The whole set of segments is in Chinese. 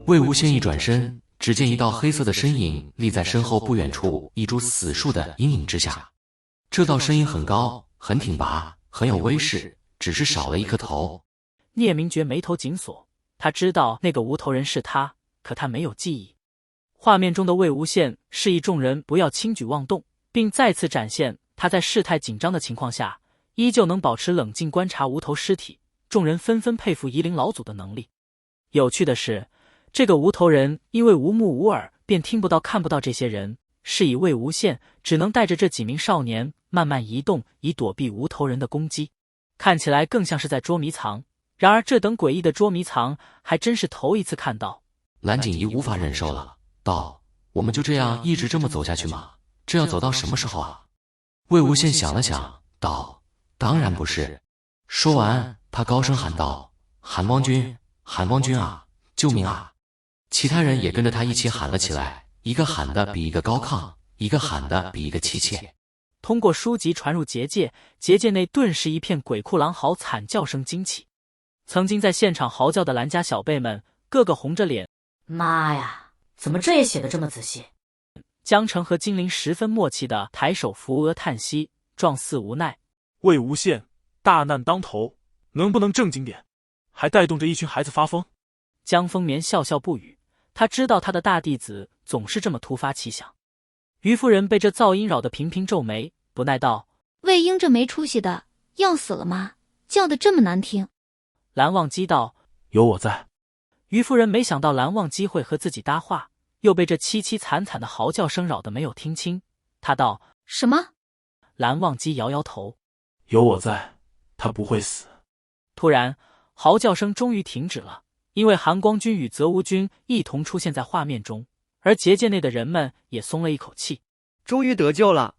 魏无羡一转身，只见一道黑色的身影立在身后不远处一株死树的阴影之下。这道身影很高，很挺拔，很有威势，只是少了一颗头。聂明觉眉头紧锁，他知道那个无头人是他，可他没有记忆。画面中的魏无羡示意众人不要轻举妄动，并再次展现他在事态紧张的情况下依旧能保持冷静观察无头尸体。众人纷纷佩服夷陵老祖的能力。有趣的是，这个无头人因为无目无耳，便听不到看不到这些人，是以魏无羡只能带着这几名少年慢慢移动，以躲避无头人的攻击。看起来更像是在捉迷藏，然而这等诡异的捉迷藏还真是头一次看到。蓝锦衣无法忍受了，道：我们就这样一直这么走下去吗？这要走到什么时候啊？魏无羡想了想，道：当然不是。说完，他高声喊道：韩光君，韩光君啊，救命啊！其他人也跟着他一起喊了起来，一个喊的比一个高亢，一个喊的比一个急切。通过书籍传入结界，结界内顿时一片鬼哭狼嚎惨叫声惊起。曾经在现场嚎叫的蓝家小辈们个个红着脸。妈呀，怎么这也写得这么仔细？江澄和金陵十分默契地抬手扶额叹息，状似无奈。魏无羡，大难当头，能不能正经点？还带动着一群孩子发疯。江丰眠笑笑不语，他知道他的大弟子总是这么突发奇想。于夫人被这噪音扰得频频皱眉，不耐道：魏婴这没出息的要死了吗？叫得这么难听。蓝忘机道：有我在。于夫人没想到蓝忘机会和自己搭话，又被这凄凄惨惨的嚎叫声扰得没有听清。他道：什么？蓝忘机摇摇头：有我在，他不会死。突然嚎叫声终于停止了，因为韩光君与泽无君一同出现在画面中，而结界内的人们也松了一口气，终于得救了。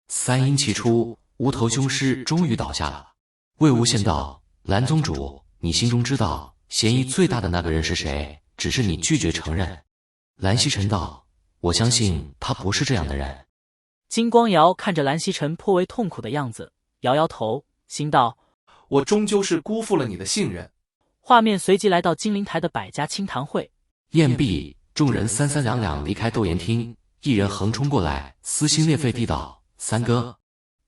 三阴齐出，无头凶尸终于倒下了。魏无羡道：蓝宗主，你心中知道嫌疑最大的那个人是谁，只是你拒绝承认。蓝曦臣道：我相信他不是这样的人。金光瑶看着蓝曦臣颇为痛苦的样子，摇摇头，心道：我终究是辜负了你的信任。画面随即来到金陵台的百家清谈会。宴毕，众人三三两两离开斗言厅，一人横冲过来，撕心裂肺地道：三哥。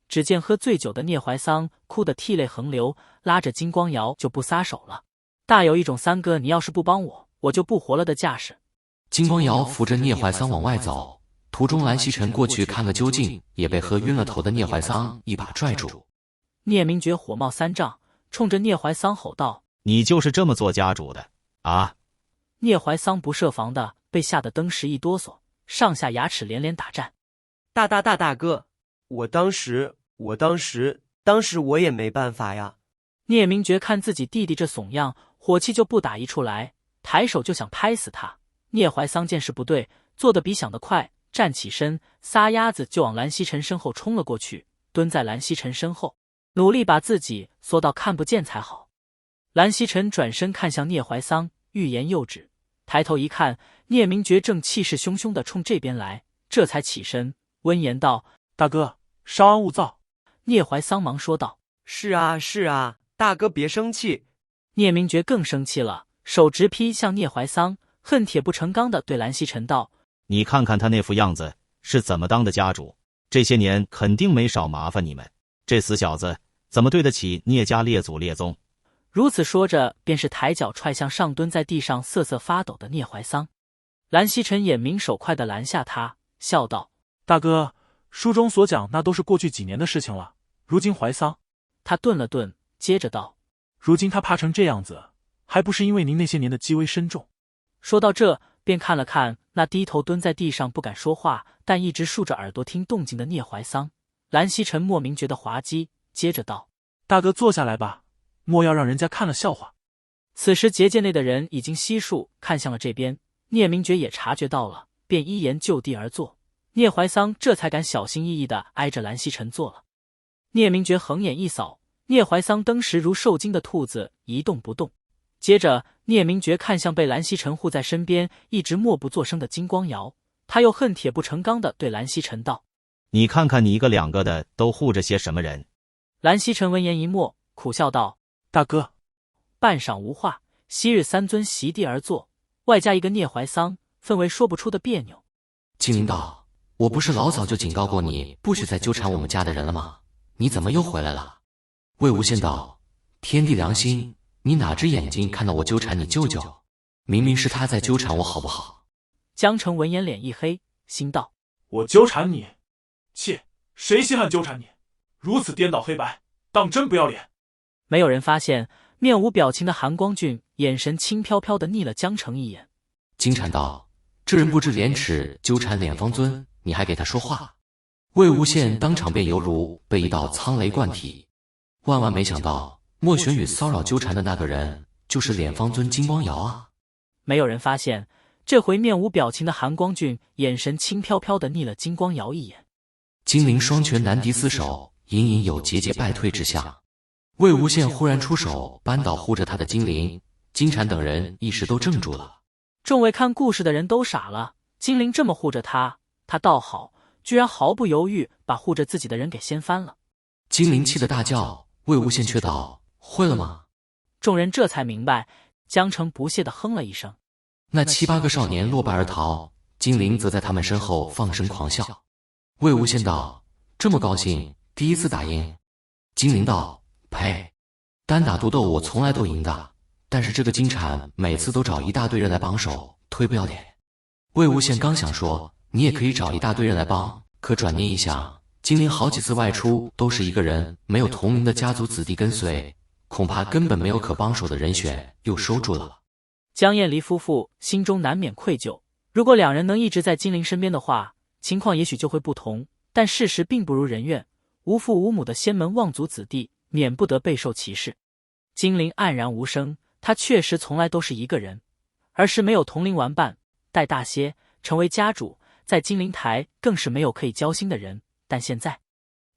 只见喝醉酒的聂怀桑哭得涕泪横流，拉着金光瑶就不撒手了，大有一种三哥你要是不帮我，我就不活了的架势。金光瑶扶着聂怀桑往外走，途中蓝曦臣过去看个究竟，也被喝晕了头的聂怀桑一把拽住。聂明觉火冒三丈，冲着聂怀桑吼道：你就是这么做家主的啊！聂怀桑不设防的被吓得登时一哆嗦，上下牙齿连连打颤。大哥，我当时我也没办法呀。聂明觉看自己弟弟这怂样，火气就不打一处来，抬手就想拍死他。聂怀桑见势不对，做得比想得快，站起身，撒丫子就往蓝曦臣身后冲了过去，蹲在蓝曦臣身后，努力把自己缩到看不见才好。蓝曦臣转身看向聂怀桑，欲言又止，抬头一看，聂明觉正气势汹汹地冲这边来，这才起身温言道：大哥，稍安勿躁。聂怀桑忙说道：是啊，大哥别生气。聂明觉更生气了，手直劈向聂怀桑，恨铁不成钢地对蓝曦臣道：你看看他那副样子是怎么当的家主，这些年肯定没少麻烦你们，这死小子怎么对得起聂家列祖列宗？如此说着，便是抬脚踹向上蹲在地上瑟瑟发抖的聂怀桑。蓝曦臣眼明手快地拦下他，笑道：大哥，书中所讲那都是过去几年的事情了，如今怀桑。他顿了顿，接着道：如今他怕成这样子，还不是因为您那些年的积微深重。说到这，便看了看那低头蹲在地上不敢说话，但一直竖着耳朵听动静的聂怀桑。蓝曦臣莫名觉得滑稽，接着道：大哥坐下来吧，莫要让人家看了笑话。此时结界内的人已经悉数看向了这边，聂明觉也察觉到了，便依言就地而坐。聂怀桑这才敢小心翼翼地挨着蓝曦臣坐了。聂明觉横眼一扫，聂怀桑登时如受惊的兔子一动不动。接着聂明觉看向被蓝曦臣护在身边一直默不作声的金光瑶，他又恨铁不成钢地对蓝曦臣道：你看看你一个两个的都护着些什么人？蓝曦臣闻言一默，苦笑道：大哥。半晌无话，昔日三尊席地而坐，外加一个聂怀桑，氛围说不出的别扭。精灵道：“我不是老早就警告过你，不许再纠缠我们家的人了吗？你怎么又回来了？”魏无羡道：“天地良心，你哪只眼睛看到我纠缠你舅舅？明明是他在纠缠我，好不好？”江澄闻言脸一黑，心道：“我纠缠你？切，谁稀罕纠缠你？如此颠倒黑白，当真不要脸！”没有人发现，面无表情的韩光俊眼神轻飘飘地睨了江澄一眼。金蝉道：“这人不知廉耻，纠缠脸方尊，你还给他说话？”魏无羡当场便犹如被一道苍雷贯体，万万没想到莫玄羽骚扰纠缠的那个人就是脸方尊金光瑶啊！没有人发现，这回面无表情的韩光俊眼神轻飘飘地睨了金光瑶一眼。金陵双拳难敌四手，隐隐有节节败退之象。魏无羡忽然出手扳倒护着他的金陵、金蝉等人，一时都怔住了。众位看故事的人都傻了，金陵这么护着他，他倒好，居然毫不犹豫把护着自己的人给掀翻了。金陵气得大叫，魏无羡却道：“会了吗？”众人这才明白，江澄不屑地哼了一声。那7、8个少年落败而逃，金陵则在他们身后放声狂笑。魏无羡道：“这么高兴，第一次打赢？”金陵道：“呸！单打独斗我从来都赢的，但是这个金蝉每次都找一大堆人来帮手，忒不要脸。”魏无羡刚想说你也可以找一大堆人来帮，可转念一想，金陵好几次外出都是一个人，没有同龄的家族子弟跟随，恐怕根本没有可帮手的人选，又收住了。江燕离夫妇心中难免愧疚，如果两人能一直在金陵身边的话，情况也许就会不同，但事实并不如人愿，无父无母的仙门望族子弟免不得备受歧视。金陵黯然无声，他确实从来都是一个人，儿时没有同龄玩伴，待大些成为家主，在金陵台更是没有可以交心的人。但现在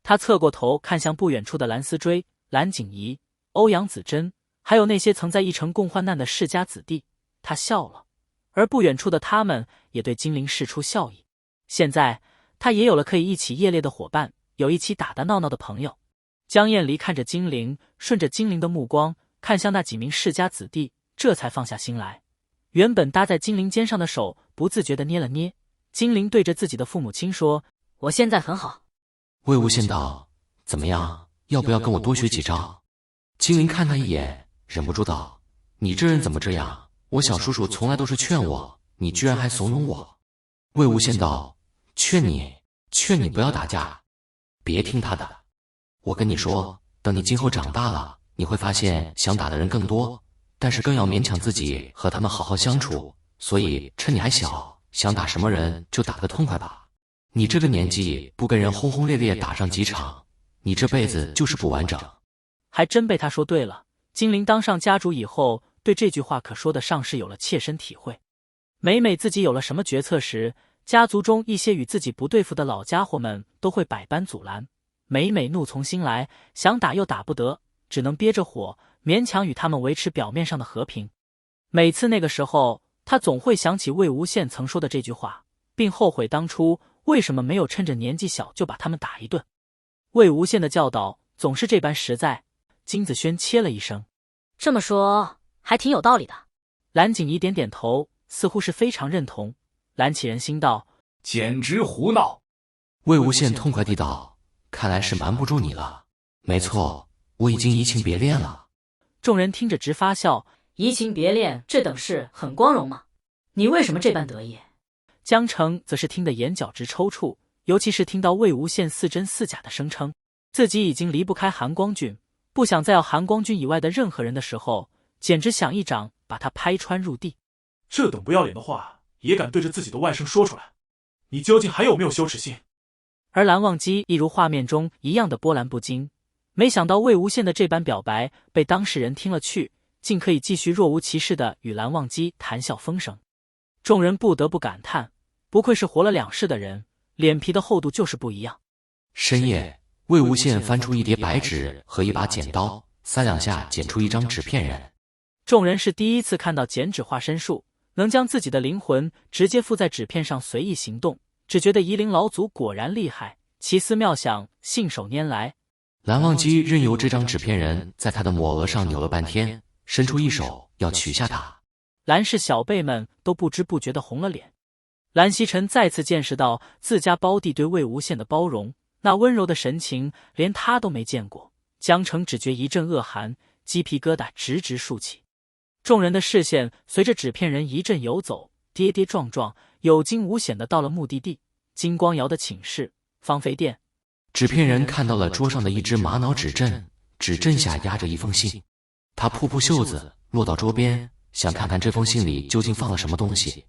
他侧过头看向不远处的蓝思追、蓝景怡、欧阳子珍，还有那些曾在一城共患难的世家子弟，他笑了，而不远处的他们也对金陵释出笑意。现在他也有了可以一起夜猎的伙伴，有一起打打闹闹的朋友。江燕离看着金陵，顺着金陵的目光看向那几名世家子弟，这才放下心来。原本搭在金陵肩上的手不自觉地捏了捏。金陵对着自己的父母亲说：“我现在很好。”魏无羡道：“怎么样，要不要跟我多学几招？”金陵看他一眼，忍不住道：“你这人怎么这样？我小叔叔从来都是劝我，你居然还怂恿我。”魏无羡道：“劝你不要打架，别听他的。我跟你说，等你今后长大了，你会发现想打的人更多，但是更要勉强自己和他们好好相处，所以趁你还小，想打什么人就打个痛快吧。你这个年纪不跟人轰轰烈烈打上几场，你这辈子就是不完整。”还真被他说对了。金陵当上家主以后，对这句话可说得上是有了切身体会。每自己有了什么决策时，家族中一些与自己不对付的老家伙们都会百般阻拦，每怒从心来，想打又打不得，只能憋着火，勉强与他们维持表面上的和平。每次那个时候，他总会想起魏无羡曾说的这句话，并后悔当初为什么没有趁着年纪小就把他们打一顿。魏无羡的教导总是这般实在。金子轩切了一声：“这么说还挺有道理的。”蓝景怡点点头，似乎是非常认同。蓝启仁心道：“简直胡闹！”魏无羡痛快地道：“看来是瞒不住你了。没错，我已经移情别恋了。”众人听着直发笑。移情别恋这等事很光荣吗？你为什么这般得意？江澄则是听得眼角直抽搐，尤其是听到魏无羡似真似假的声称自己已经离不开韩光俊，不想再要韩光俊以外的任何人的时候，简直想一掌把他拍穿入地。这等不要脸的话也敢对着自己的外甥说出来，你究竟还有没有羞耻心？而蓝忘机亦如画面中一样的波澜不惊，没想到魏无羡的这般表白被当事人听了去，竟可以继续若无其事地与蓝忘机谈笑风生。众人不得不感叹，不愧是活了2世的人，脸皮的厚度就是不一样。深夜，魏无羡翻出一叠白纸和一把剪刀，3两下剪出一张纸片人。众人是第一次看到剪纸化身术，能将自己的灵魂直接附在纸片上随意行动，只觉得夷陵老祖果然厉害，奇思妙想，信手拈来。蓝忘机任由这张纸片人在他的抹额上扭了半天，伸出一手要取下他。蓝氏小辈们都不知不觉地红了脸。蓝曦臣再次见识到自家胞弟对魏无羡的包容，那温柔的神情连他都没见过。江城只觉一阵恶寒，鸡皮疙瘩直直竖起。众人的视线随着纸片人一阵游走，跌跌撞撞，有惊无险地到了目的地——金光瑶的寝室芳菲殿。纸片人看到了桌上的一只玛瑙纸阵，纸阵下压着一封信。他扑扑袖子落到桌边，想看看这封信里究竟放了什么东西。